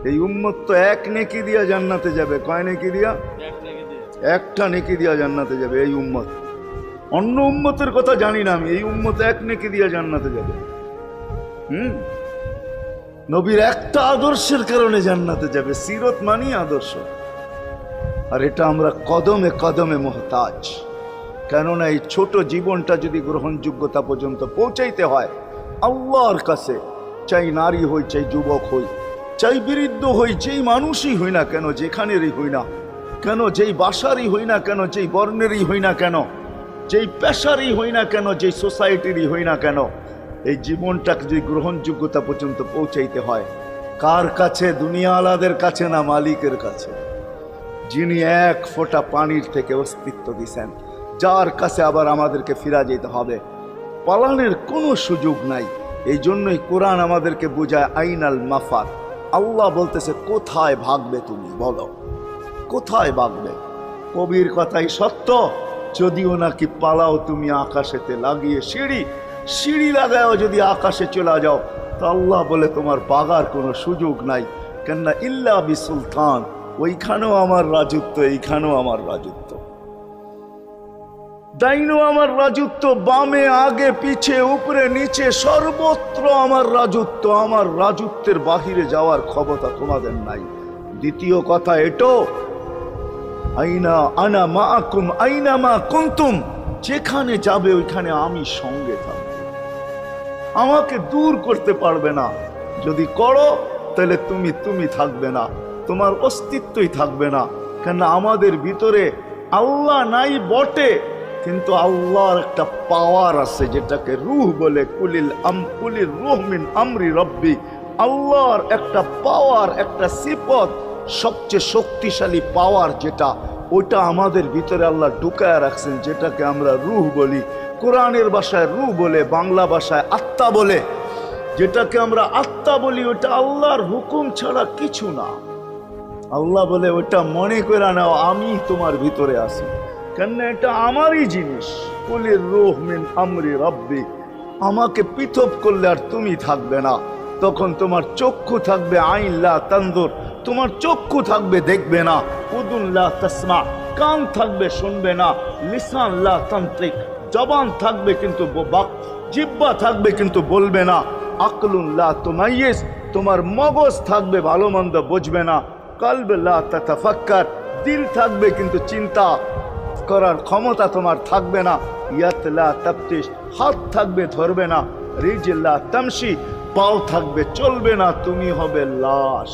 এই উম্মত তো এক নেকি দিয়া জান্নাতে যাবে। কয় নেকি দিয়া? একটা নেকি দিয়া জান্নাতে যাবে এই উম্মত। অন্য উম্মতের কথা জানি না আমি, এই উম্মত এক নেকি দিয়া জান্নাতে যাবে। নবীর একটা আদর্শের কারণে জান্নাতে যাবে। সিরত মানি আদর্শ, আর এটা আমরা কদমে কদমে মুহতাজ। কেননা এই ছোট জীবনটা যদি গ্রহণযোগ্যতা পর্যন্ত পৌঁছাইতে হয় আল্লাহর কাছে, চাই নারী হই, চাই যুবক হই, চাই বৃদ্ধ হই, যেই মানুষই হই না কেন, যেখানেরই হই না কেন, যেই বাসারই হই না কেন, যেই বর্ণেরই হই না কেন, যেই পেশারই হই না কেন, যেই সোসাইটিরই হই না কেন, এই জীবনটাকে যদি গ্রহণযোগ্যতা পর্যন্ত পৌঁছাইতে হয় কার কাছে? দুনিয়াওয়ালাদের কাছে না, মালিকের কাছে, যিনি এক ফোঁটা পানির থেকে অস্তিত্ব দিছেন, যার কাছে আবার আমাদেরকে ফিরা যেতে হবে। পালানের কোনো সুযোগ নাই। এই জন্যই কোরআন আমাদেরকে বোঝায় আইনাল মাফার। আল্লাহ বলতেছে কোথায় ভাগবে তুমি, বলো কোথায় ভাগবে? কবির কথাই সত্য, যদিও নাকি পালাও তুমি আকাশেতে লাগিয়ে সিঁড়ি, সিঁড়ি লাগাও যদি আকাশে চলে যাও, তা আল্লাহ বলে তোমার পাগার কোনো সুযোগ নাই। কেননা ইল্লা বিসুলতান, ওইখানেও আমার রাজত্ব, এইখানেও আমার রাজত্ব, ডাইনো আমার রাজত্ব, বামে আগে পিছে উপরে নিচে সর্বত্র আমার রাজত্ব। আমার রাজত্বের বাহিরে যাওয়ার ক্ষমতা তোমাদের নাই। দ্বিতীয় কথা এটো, আইনা আনা মাআকুম আইনা মা কুনতুম, যেখানে যাবে ওইখানে আমি সঙ্গে থাকব, আমাকে দূর করতে পারবে না। যদি করো তাহলে তুমি থাকবে না, তোমার অস্তিত্বই থাকবে না। কেন আমাদের ভিতরে আল্লাহ নাই বটে, কিন্তু আল্লাহর একটা পাওয়ার আছে যেটাকে রূহ বলে। কুলির রূহ মিন আমরি রব্বি, আল্লাহর একটা পাওয়ার, একটা সিফত, সবচেয়ে শক্তিশালী পাওয়ার যেটা, ওটা আমাদের ভিতরে আল্লাহ ঢুকায় রাখছেন, যেটাকে আমরা রূহ বলি। কোরআনের ভাষায় রূহ বলে, বাংলা ভাষায় আত্মা বলে। যেটাকে আমরা আত্মা বলি ওটা আল্লাহর হুকুম ছাড়া কিছু না। আল্লাহ বলে ওটা মনে করে নাও আমি তোমার ভিতরে আছি, কেন এটা আমারই জিনিস। কুলির রূহ মিন আমরি রব্বি, আমাকে পৃথক করলে আর তুমি থাকবে না। তখন তোমার চক্ষু থাকবে আইন লা তানজুর, তোমার চক্ষু থাকবে দেখবে না। উদুন লা তাসমা, কান থাকবে শুনবে না। লিসান লা তান্তিক, জবান থাকবে কিন্তু জিহ্বা থাকবে কিন্তু বলবে না। আকলুন লা তুমাইয়িজ, তোমার মগজ থাকবে ভালো মন্দ বুঝবে না। কলব লা তাতাফাক্কার, দিল থাকবে কিন্তু চিন্তা করার ক্ষমতা তোমার থাকবে না। ইয়াত লা তাফতিশ, হাত থাকবে ধরবে না। রিজল লা তামশি, পাও থাকবে চলবে না, তুমি হবে লাশ।